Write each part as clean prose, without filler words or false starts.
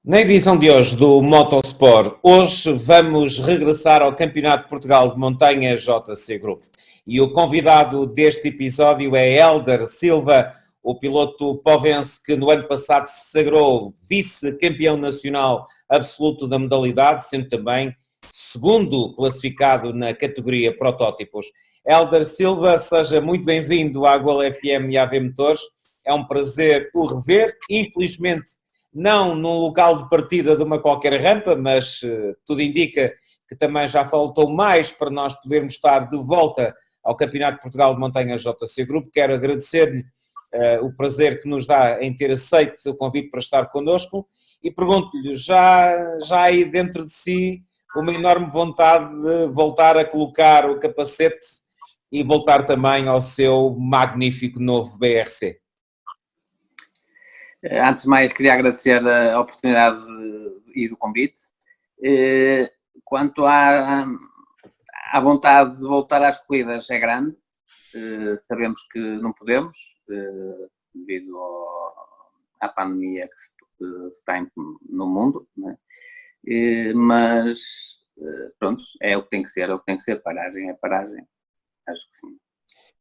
Na edição de hoje do Motosport, hoje vamos regressar ao Campeonato de Portugal de Montanha JC Group. E o convidado deste episódio é Hélder Silva, o piloto povense que no ano passado se sagrou vice-campeão nacional absoluto da modalidade, sendo também segundo classificado na categoria protótipos. Hélder Silva, seja muito bem-vindo à Goal FM e à AV Motores. É um prazer o rever, infelizmente não num local de partida de uma qualquer rampa, mas tudo indica que também já faltou mais para nós podermos estar de volta ao Campeonato de Portugal de Montanha JC Group. Quero agradecer-lhe o prazer que nos dá em ter aceito o convite para estar connosco e pergunto-lhe, já aí dentro de si uma enorme vontade de voltar a colocar o capacete e voltar também ao seu magnífico novo BRC? Antes de mais, queria agradecer a oportunidade e do convite. Quanto à vontade de voltar às corridas, é grande. Sabemos que não podemos, devido à pandemia que se está no mundo, né? Mas, pronto, é o que tem que ser, paragem é paragem, acho que sim.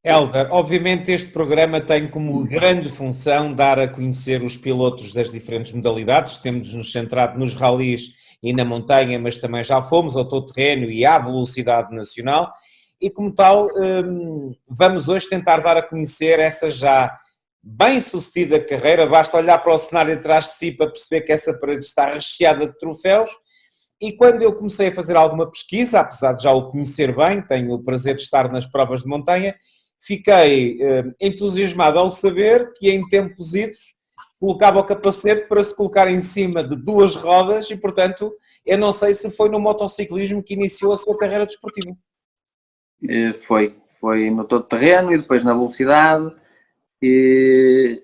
Hélder, obviamente este programa tem como grande função dar a conhecer os pilotos das diferentes modalidades, temos-nos centrado nos ralis e na montanha, mas também já fomos ao todo-terreno e à velocidade nacional, e como tal vamos hoje tentar dar a conhecer essa já bem-sucedida carreira. Basta olhar para o cenário atrás de si para perceber que essa parede está recheada de troféus. E quando eu comecei a fazer alguma pesquisa, apesar de já o conhecer bem, tenho o prazer de estar nas provas de montanha, fiquei entusiasmado ao saber que em tempos idos colocava o capacete para se colocar em cima de duas rodas e, portanto, eu não sei se foi no motociclismo que iniciou a sua carreira desportiva. Foi no todo-terreno e depois na velocidade, e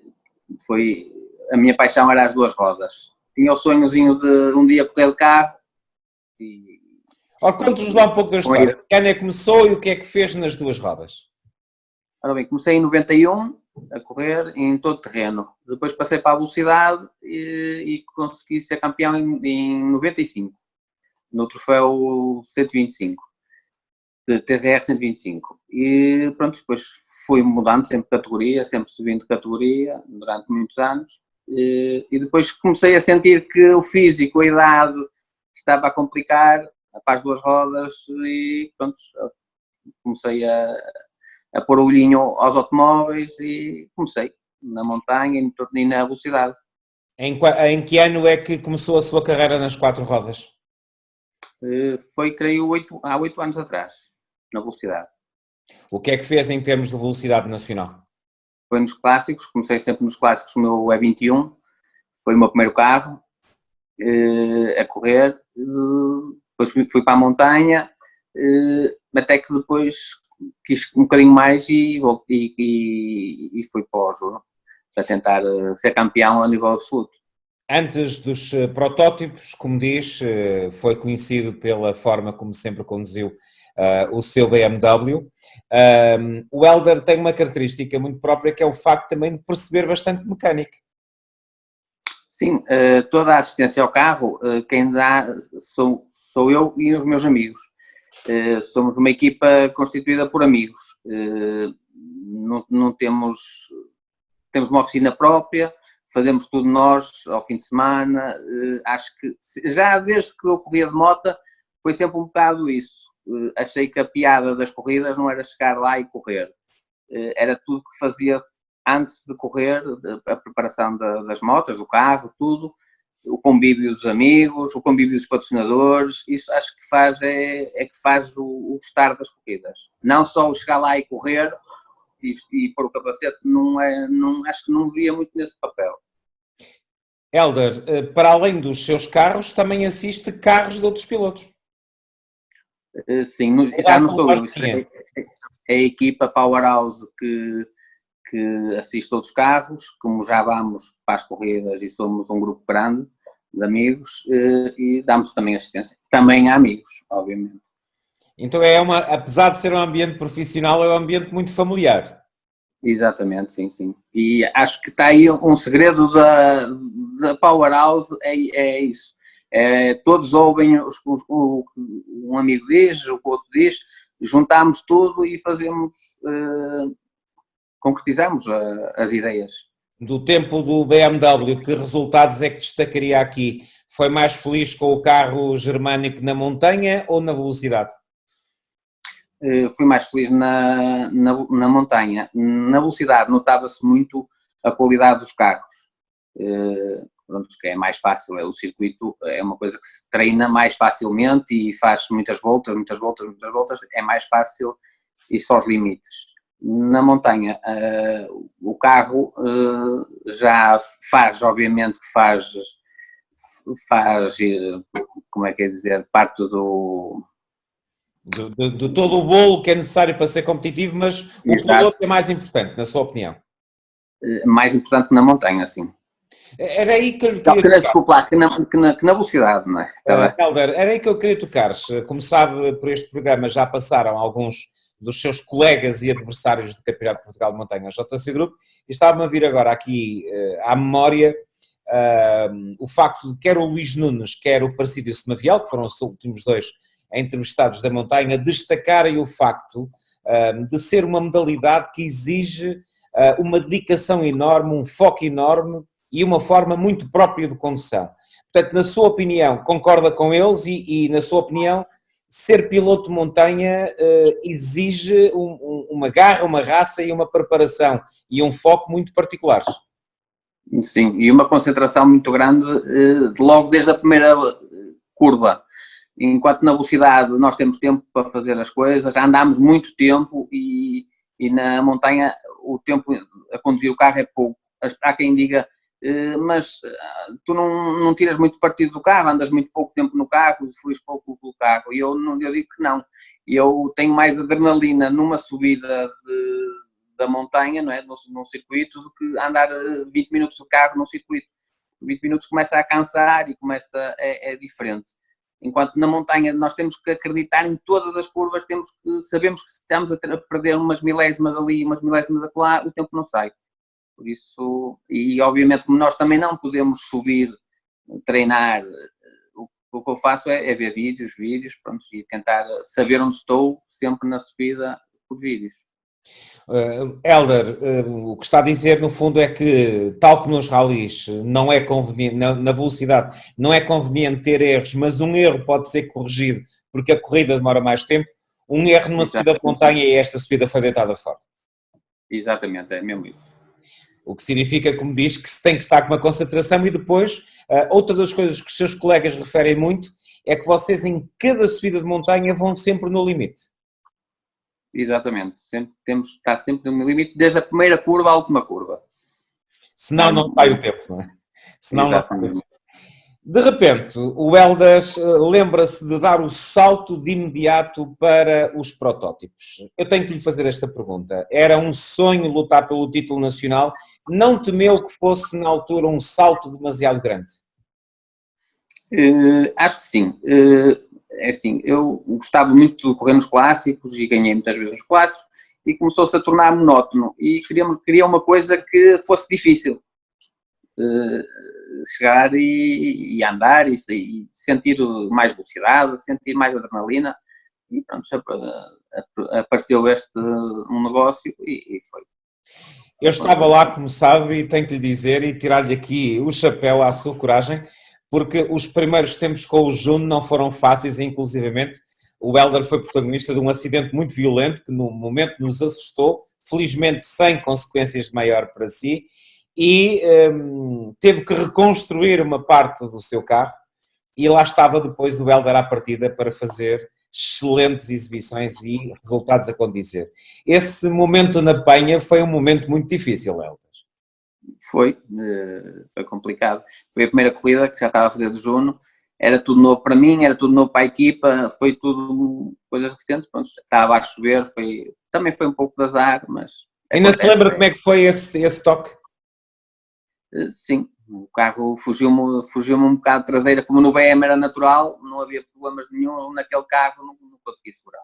foi, a minha paixão era as duas rodas. Tinha o sonhozinho de um dia correr de carro. Ora, conte-nos lá um pouco da história. De que ano é que começou e o que é que fez nas duas rodas? Ora bem, comecei em 91 a correr em todo terreno. Depois passei para a velocidade e consegui ser campeão em 95, no troféu 125, de TZR 125. E pronto, depois fui mudando sempre de categoria, sempre subindo de categoria durante muitos anos. E depois comecei a sentir que o físico, a idade, estava a complicar para as duas rodas e pronto, comecei a pôr o olhinho aos automóveis e comecei na montanha e na velocidade. Em que ano é que começou a sua carreira nas quatro rodas? Foi, creio, há 8 anos atrás, na velocidade. O que é que fez em termos de velocidade nacional? Foi nos clássicos, comecei sempre nos clássicos, o meu E21, foi o meu primeiro carro a correr, depois fui para a montanha, até que depois quis um bocadinho mais e fui para o Juro, para tentar ser campeão a nível absoluto. Antes dos protótipos, como diz, foi conhecido pela forma como sempre conduziu o seu BMW. O Hélder tem uma característica muito própria, que é o facto também de perceber bastante mecânica. Sim, toda a assistência ao carro, quem dá sou eu e os meus amigos. Somos uma equipa constituída por amigos. Não temos uma oficina própria, fazemos tudo nós ao fim de semana. Acho que já desde que eu corria de moto foi sempre um bocado isso. Achei que a piada das corridas não era chegar lá e correr. Era tudo que fazia antes de correr, a preparação das motas, do carro, tudo. O convívio dos amigos, o convívio dos patrocinadores, isso acho que faz o gostar das corridas. Não só o chegar lá e correr e pôr o capacete, acho que não via muito nesse papel. Hélder, para além dos seus carros, também assiste carros de outros pilotos. Sim, já não sou eu, isso é a equipa Powerhouse que assiste outros carros, como já vamos para as corridas e somos um grupo grande de amigos, e damos também assistência. Também a amigos, obviamente. Então apesar de ser um ambiente profissional, é um ambiente muito familiar. Exatamente, sim. E acho que está aí um segredo da Powerhouse é isso. Todos ouvem um amigo diz, o outro diz, juntamos tudo e fazemos, concretizamos as ideias. Do tempo do BMW, que resultados é que destacaria aqui? Foi mais feliz com o carro germânico na montanha ou na velocidade? Fui mais feliz na montanha. Na velocidade notava-se muito a qualidade dos carros. Pronto, que é mais fácil, o circuito é uma coisa que se treina mais facilmente e faz muitas voltas, é mais fácil e só os limites. Na montanha, o carro já faz, obviamente que faz, como é que é dizer, parte De todo o bolo que é necessário para ser competitivo, mas o piloto é mais importante, na sua opinião? Mais importante que na montanha, sim. Era aí que eu lhe queria tocar. Desculpa lá, que na velocidade, não é? Helder, era aí que eu queria tocar. Como sabe, por este programa já passaram alguns dos seus colegas e adversários do Campeonato de Portugal de Montanha, JC Group, e estava-me a vir agora aqui à memória o facto de quer o Luís Nunes, quer o Parcídio Sonavial, que foram os últimos dois entrevistados da montanha, destacarem o facto de ser uma modalidade que exige uma dedicação enorme, um foco enorme e uma forma muito própria de condução. Portanto, na sua opinião, concorda com eles e na sua opinião, ser piloto de montanha exige uma garra, uma raça e uma preparação e um foco muito particulares. Sim, e uma concentração muito grande logo desde a primeira curva. Enquanto na velocidade nós temos tempo para fazer as coisas, já andamos muito tempo e na montanha o tempo a conduzir o carro é pouco. Há quem diga, mas tu não tiras muito partido do carro, andas muito pouco tempo no carro, usufruis pouco do carro. E eu digo que não. Eu tenho mais adrenalina numa subida da montanha, não é? Num circuito, do que andar 20 minutos de carro num circuito. 20 minutos começa a cansar e é diferente. Enquanto na montanha nós temos que acreditar em todas as curvas, sabemos que se estamos a perder umas milésimas ali, umas milésimas acolá, o tempo não sai. Por isso, e obviamente como nós também não podemos subir, treinar, o que eu faço é ver vídeos, pronto, e tentar saber onde estou sempre na subida por vídeos. Helder, o que está a dizer no fundo é que, tal como nos ralis, não é conveniente, na velocidade, não é conveniente ter erros, mas um erro pode ser corrigido porque a corrida demora mais tempo. Um erro numa subida de montanha e esta subida foi deitada fora. Exatamente, é mesmo isso. O que significa, como diz, que se tem que estar com uma concentração e depois, outra das coisas que os seus colegas referem muito é que vocês em cada subida de montanha vão sempre no limite. Exatamente, temos que estar sempre no limite, desde a primeira curva à última curva. Senão não sai o tempo, não é? Senão não sai o tempo. Exatamente. De repente, o Helder lembra-se de dar o salto de imediato para os protótipos. Eu tenho que lhe fazer esta pergunta. Era um sonho lutar pelo título nacional? Não temeu que fosse, na altura, um salto demasiado grande? Acho que sim. É assim, eu gostava muito de correr nos clássicos e ganhei muitas vezes nos clássicos e começou-se a tornar monótono e queria uma coisa que fosse difícil. Chegar e andar e sentir mais velocidade, sentir mais adrenalina e pronto, apareceu um negócio e foi. Eu estava lá, como sabe, e tenho que lhe dizer e tirar-lhe aqui o chapéu à sua coragem, porque os primeiros tempos com o Juno não foram fáceis, inclusivamente o Helder foi protagonista de um acidente muito violento que no momento nos assustou, felizmente sem consequências de maior para si, e teve que reconstruir uma parte do seu carro e lá estava depois o Helder à partida para fazer excelentes exibições e resultados a condizer. Esse momento na Penha foi um momento muito difícil, Helder. Foi complicado. Foi a primeira corrida que já estava a fazer de Juno, era tudo novo para mim, era tudo novo para a equipa, foi tudo coisas recentes, pronto, estava a chover, também foi um pouco de azar, mas... Ainda se lembra como é que foi esse toque? Sim, o carro fugiu-me um bocado traseira, como no BM era natural, não havia problemas nenhum naquele carro, não consegui segurar.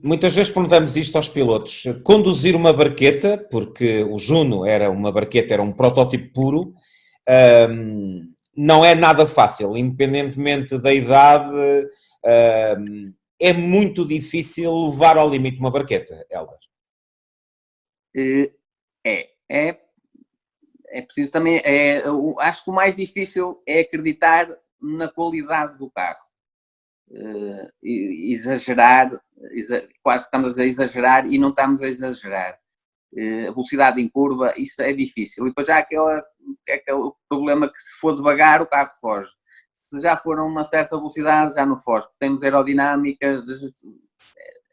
Muitas vezes perguntamos isto aos pilotos, conduzir uma barqueta, porque o Juno era uma barqueta, era um protótipo puro, não é nada fácil, independentemente da idade, é muito difícil levar ao limite uma barqueta, Hélder. É preciso também, acho que o mais difícil é acreditar na qualidade do carro. Exagerar, quase estamos a exagerar e não estamos a exagerar. A velocidade em curva, isso é difícil. E depois já há aquele problema que se for devagar o carro foge. Se já for a uma certa velocidade já não foge. Temos aerodinâmica,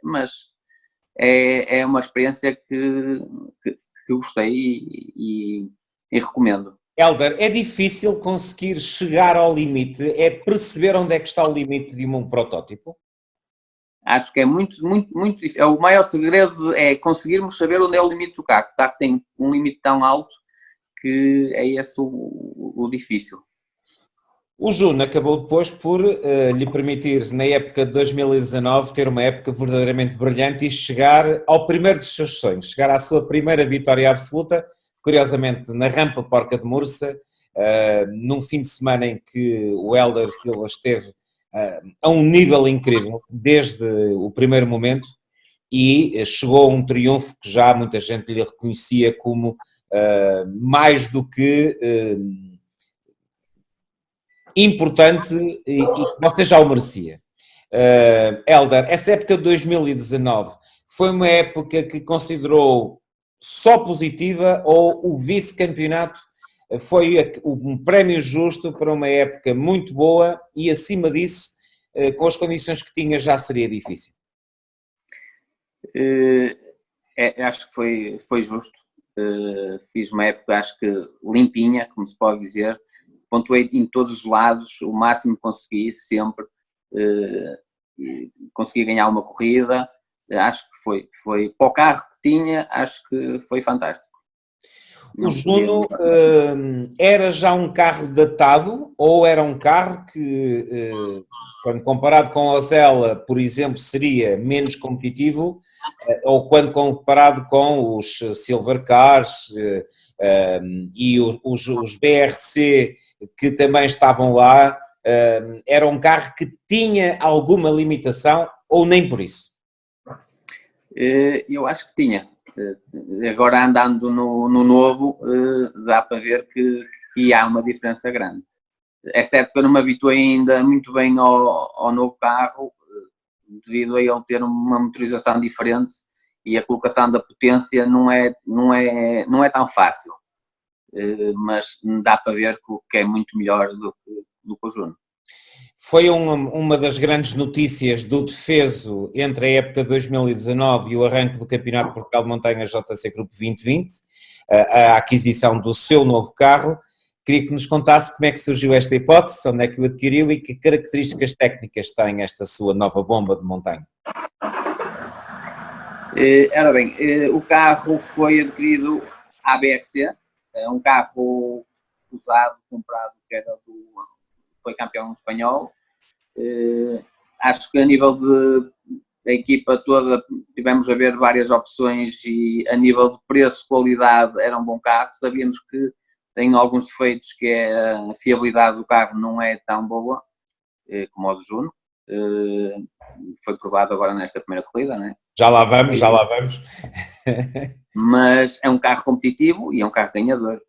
mas é uma experiência que gostei e recomendo. Hélder, é difícil conseguir chegar ao limite, é perceber onde é que está o limite de um protótipo? Acho que é muito difícil. O maior segredo é conseguirmos saber onde é o limite do carro. O carro tem um limite tão alto que é esse o difícil. O Juno acabou depois por lhe permitir, na época de 2019, ter uma época verdadeiramente brilhante e chegar ao primeiro dos seus sonhos, chegar à sua primeira vitória absoluta, curiosamente na Rampa Porca de Mursa, num fim de semana em que o Hélder Silva esteve a um nível incrível, desde o primeiro momento, e chegou a um triunfo que já muita gente lhe reconhecia como mais do que importante e que você já o merecia. Hélder, essa época de 2019 foi uma época que considerou só positiva ou o vice-campeonato foi um prémio justo para uma época muito boa e, acima disso, com as condições que tinha, já seria difícil? Acho que foi justo. Fiz uma época, acho que limpinha, como se pode dizer. Pontuei em todos os lados, o máximo que consegui, sempre. Consegui ganhar uma corrida. Acho que foi para o carro que tinha, acho que foi fantástico. O Juno era já um carro datado ou era um carro que, quando comparado com a Osella, por exemplo, seria menos competitivo, ou quando comparado com os Silver Cars e os BRC que também estavam lá, era um carro que tinha alguma limitação ou nem por isso? Eu acho que tinha. Agora andando no novo, dá para ver que há uma diferença grande. É certo que eu não me habituei ainda muito bem ao novo carro, devido a ele ter uma motorização diferente e a colocação da potência não é tão fácil. Mas dá para ver que é muito melhor do que o Juno. Foi uma das grandes notícias do defeso entre a época de 2019 e o arranque do Campeonato de Portugal de Montanha JC Group 2020, a aquisição do seu novo carro. Queria que nos contasse como é que surgiu esta hipótese, onde é que o adquiriu e que características técnicas tem esta sua nova bomba de montanha. Ora bem, o carro foi adquirido à BRC, é um carro usado, comprado, que foi campeão espanhol. Acho que a nível da equipa toda tivemos a ver várias opções e a nível de preço, qualidade, era um bom carro. Sabíamos que tem alguns defeitos, que a fiabilidade do carro não é tão boa como a do Juno. Foi provado agora nesta primeira corrida, não é? Já lá vamos. Mas é um carro competitivo e é um carro ganhador.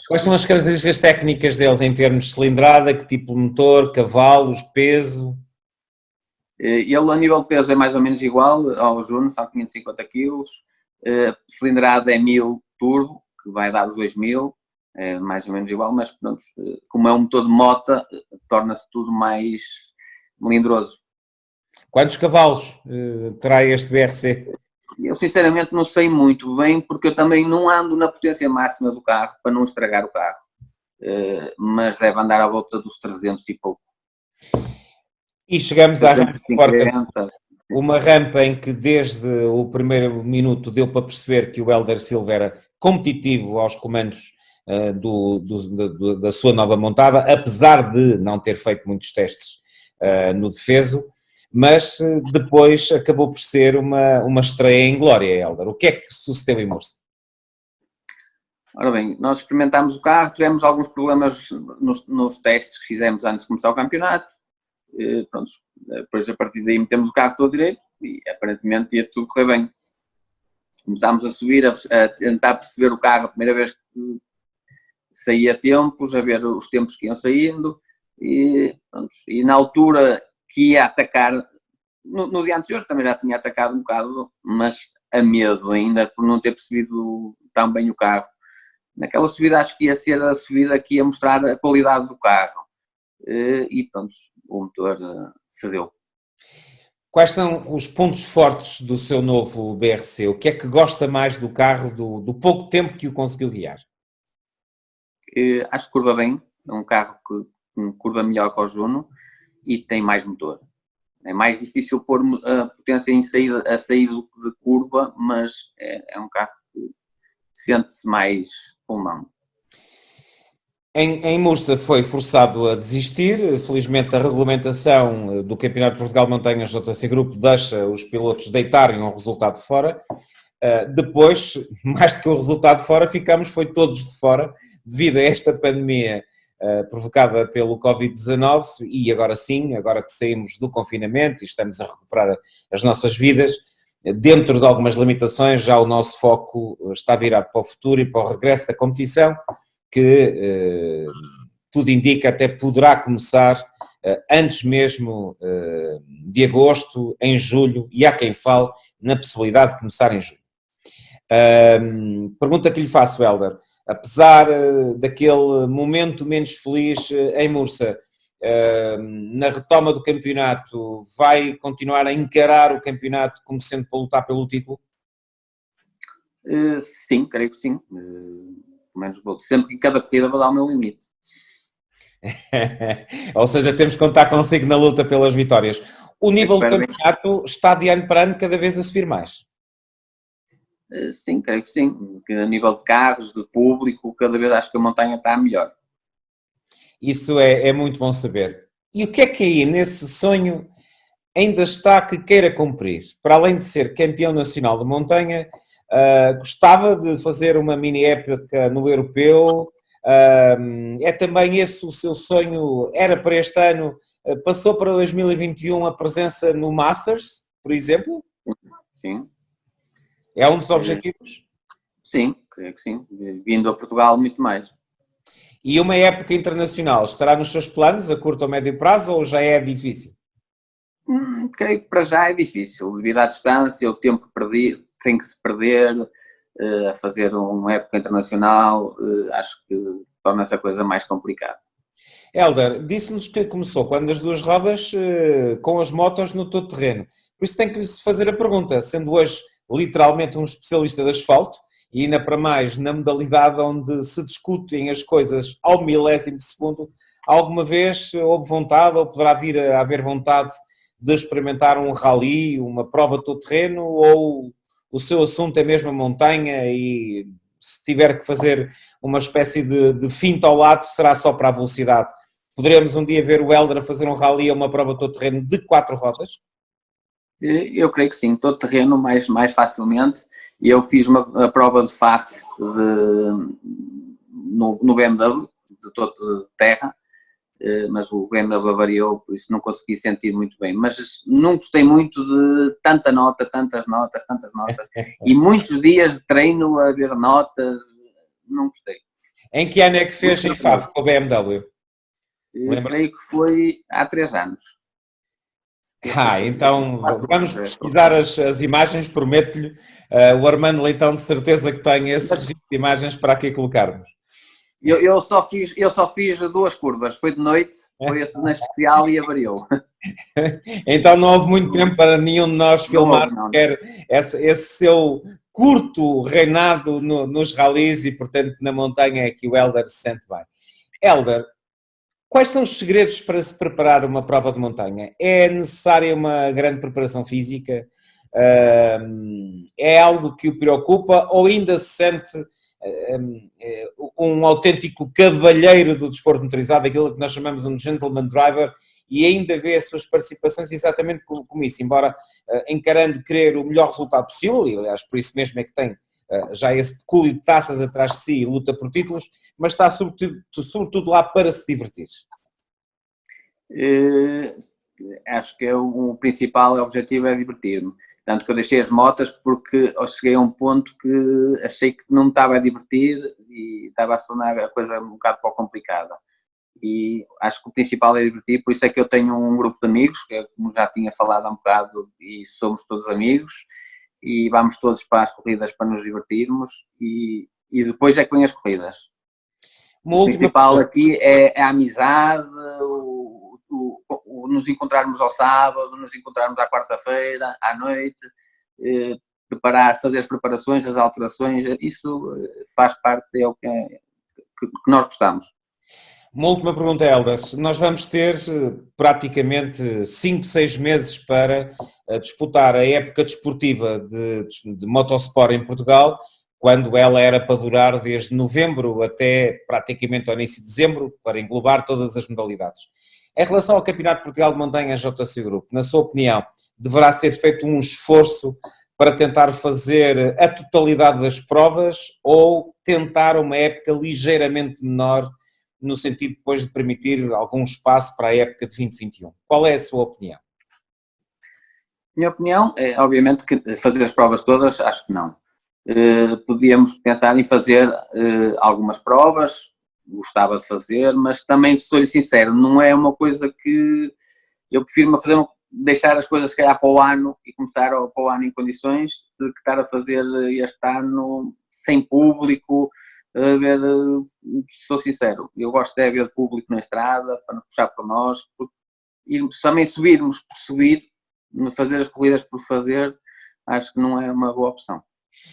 Quais são as características técnicas deles em termos de cilindrada, que tipo de motor, cavalos, peso? Ele a nível de peso é mais ou menos igual ao Juno, são 550 kg. Cilindrada é 1000 turbo, que vai dar os 2000, é mais ou menos igual, mas pronto, como é um motor de moto, torna-se tudo mais melindroso. Quantos cavalos terá este BRC? Eu sinceramente não sei muito bem, porque eu também não ando na potência máxima do carro, para não estragar o carro, mas deve andar à volta dos 300 e pouco. E chegamos à rampa Porca, uma rampa em que desde o primeiro minuto deu para perceber que o Hélder Silva era competitivo aos comandos da sua nova montada, apesar de não ter feito muitos testes no defeso, mas depois acabou por ser uma estreia em glória, Hélder. O que é que sucedeu em Mursa? Ora bem, nós experimentámos o carro, tivemos alguns problemas nos testes que fizemos antes de começar o campeonato. Pronto, depois a partir daí metemos o carro todo direito e aparentemente ia tudo correr bem. Começámos a subir, a tentar perceber o carro a primeira vez que saía tempos, a ver os tempos que iam saindo pronto, e na altura que ia atacar, no dia anterior também já tinha atacado um bocado, mas a medo ainda por não ter percebido tão bem o carro. Naquela subida acho que ia ser a subida que ia mostrar a qualidade do carro e pronto, o motor cedeu. Quais são os pontos fortes do seu novo BRC? O que é que gosta mais do carro, do pouco tempo que o conseguiu guiar? Acho que curva bem, é um carro que curva melhor que o Juno e tem mais motor. É mais difícil pôr a potência a sair de curva, mas é um carro que sente-se mais pulmão. Em Mursa foi forçado a desistir, felizmente a regulamentação do Campeonato de Portugal de Montanhas JC Group deixa os pilotos deitarem um resultado fora. Depois, mais do que o resultado fora, foi todos de fora, devido a esta pandemia provocada pelo Covid-19 e agora sim, agora que saímos do confinamento e estamos a recuperar as nossas vidas, dentro de algumas limitações, já o nosso foco está virado para o futuro e para o regresso da competição, que tudo indica até poderá começar antes mesmo de agosto, em julho, e há quem fale na possibilidade de começar em julho. Pergunta que lhe faço, Hélder, apesar daquele momento menos feliz em Mursa, na retoma do campeonato, vai continuar a encarar o campeonato como sendo para lutar pelo título? Sim, creio que sim. Pelo menos sempre que em cada corrida vou dar o meu limite. Ou seja, temos que contar consigo na luta pelas vitórias. O nível do campeonato está de ano para ano cada vez a subir mais. Sim, creio que sim. A nível de carros, de público, cada vez acho que a montanha está melhor. Isso é muito bom saber. E o que é que aí nesse sonho ainda está que queira cumprir? Para além de ser campeão nacional de montanha, gostava de fazer uma mini época no europeu? É também esse o seu sonho? Era para este ano? Passou para 2021 a presença no Masters, por exemplo? Sim. É um dos objetivos? Sim, creio que sim. Vindo a Portugal, muito mais. E uma época internacional estará nos seus planos a curto ou médio prazo ou já é difícil? Creio que para já é difícil, devido à distância, o tempo que perdi, tem que se perder a fazer uma época internacional, acho que torna essa coisa mais complicada. Hélder, disse-nos que começou quando as duas rodas com as motos no todo terreno. Por isso tem que lhe fazer a pergunta, sendo hoje literalmente um especialista de asfalto e ainda para mais na modalidade onde se discutem as coisas ao milésimo de segundo, alguma vez houve vontade ou poderá vir a haver vontade de experimentar um rally, uma prova de todo terreno, ou o seu assunto é mesmo a montanha e se tiver que fazer uma espécie de finta ao lado será só para a velocidade? Poderemos um dia ver o Hélder a fazer um rally ou uma prova de todo terreno de 4 rodas? Eu creio que sim, todo terreno mais facilmente. Eu fiz uma prova de fast no BMW, de todo terra, mas o BMW variou, por isso não consegui sentir muito bem. Mas não gostei muito de tanta nota, tantas notas, e muitos dias de treino a ver notas, não gostei. Em que ano é que fez em FAV com a BMW? Creio que foi há 3 anos. Então vamos pesquisar as imagens, prometo-lhe. O Armando Leitão de certeza que tem esse registro de imagens para aqui colocarmos. Eu só fiz 2 curvas, foi de noite, foi na especial e avariou. Então não houve muito tempo para nenhum de nós filmar esse seu curto reinado nos rallies e portanto na montanha é que o Hélder se sente bem. Hélder, quais são os segredos para se preparar uma prova de montanha? É necessária uma grande preparação física? É algo que o preocupa ou ainda se sente um autêntico cavalheiro do desporto motorizado, aquilo que nós chamamos um gentleman driver, e ainda vê as suas participações exatamente como isso, embora encarando querer o melhor resultado possível, e aliás por isso mesmo é que tem já esse pecúlio de taças atrás de si e luta por títulos, mas está sobretudo lá para se divertir. Acho que o principal objetivo é divertir-me. Tanto que eu deixei as motas porque eu cheguei a um ponto que achei que não me estava a divertir e estava a tornar a coisa um bocado pouco complicada. E acho que o principal é divertir, por isso é que eu tenho um grupo de amigos, que como já tinha falado há um bocado, e somos todos amigos, e vamos todos para as corridas para nos divertirmos, e depois é que vêm as corridas. O principal aqui é a amizade, nos encontrarmos ao sábado, nos encontrarmos à quarta-feira, à noite, fazer as preparações, as alterações, isso faz parte, é o que nós gostamos. Uma última pergunta, Hélder. Nós vamos ter praticamente 5, 6 meses para disputar a época desportiva de motosport em Portugal, quando ela era para durar desde novembro até praticamente ao início de dezembro, para englobar todas as modalidades. Em relação ao Campeonato de Portugal de Montanha JC Group, na sua opinião, deverá ser feito um esforço para tentar fazer a totalidade das provas ou tentar uma época ligeiramente menor, no sentido depois de permitir algum espaço para a época de 2021? Qual é a sua opinião? Minha opinião é, obviamente, que fazer as provas todas, acho que não. Podíamos pensar em fazer algumas provas, gostava de fazer, mas também, sou-lhe sincero, não é uma coisa que eu prefiro deixar as coisas, se calhar, para o ano e começar para o ano em condições de que estar a fazer este ano sem público. Sou sincero, eu gosto de ver público na estrada para não puxar por nós, e também subirmos por subir, fazer as corridas por fazer, acho que não é uma boa opção.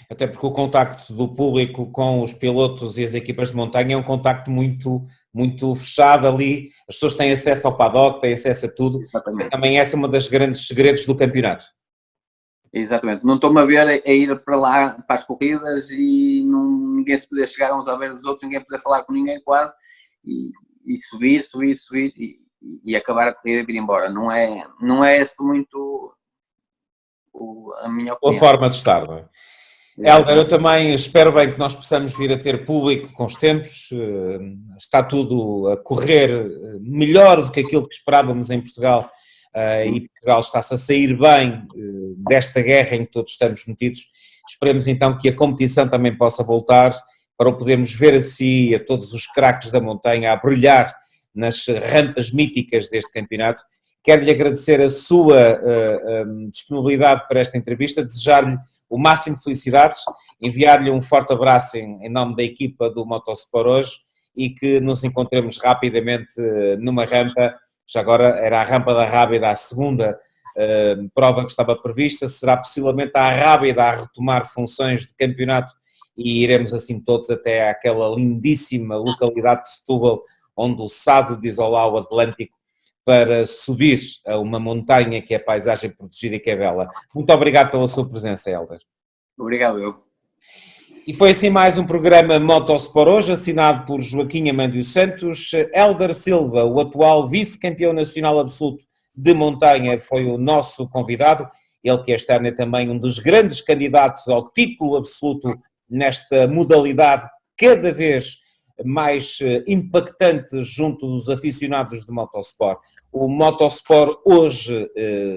Até porque o contacto do público com os pilotos e as equipas de montanha é um contacto muito, muito fechado ali, as pessoas têm acesso ao paddock, têm acesso a tudo. Exatamente. Também essa é uma das grandes segredos do campeonato. Exatamente, não estou-me a ver a ir para lá, para as corridas, e ninguém se poder chegar uns a ver dos outros, ninguém poder falar com ninguém quase, e subir e acabar a corrida e vir embora. Não é esse muito a minha opinião. A forma de estar, não é? Hélder, eu também espero bem que nós possamos vir a ter público com os tempos, está tudo a correr melhor do que aquilo que esperávamos em Portugal, e Portugal está-se a sair bem desta guerra em que todos estamos metidos. Esperemos então que a competição também possa voltar para o podermos ver assim a todos os craques da montanha a brilhar nas rampas míticas deste campeonato. Quero-lhe agradecer a sua disponibilidade para esta entrevista, desejar-lhe o máximo de felicidades, enviar-lhe um forte abraço em nome da equipa do Motosport hoje e que nos encontremos rapidamente numa rampa. Já agora era a Rampa da Rábida, a segunda prova que estava prevista, será possivelmente a Rábida a retomar funções de campeonato e iremos assim todos até àquela lindíssima localidade de Setúbal, onde o Sado diz olá ao Atlântico, para subir a uma montanha que é paisagem protegida e que é bela. Muito obrigado pela sua presença, Hélder. Obrigado, eu. E foi assim mais um programa Motosport hoje, assinado por Joaquim Amândio Santos. Hélder Silva, o atual vice-campeão nacional absoluto de montanha, foi o nosso convidado. Ele que este ano é também um dos grandes candidatos ao título absoluto nesta modalidade cada vez mais impactante junto dos aficionados de motosport. O Motosport hoje,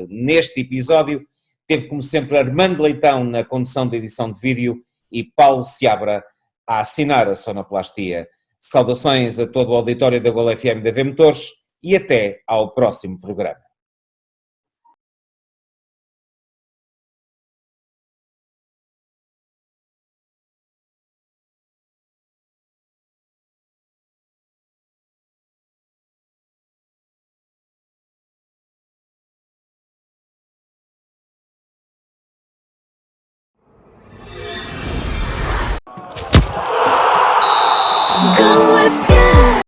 neste episódio, teve como sempre Armando Leitão na condução da edição de vídeo e Paulo Seabra a assinar a sonoplastia. Saudações a todo o auditório da Gol FM da V Motores e até ao próximo programa.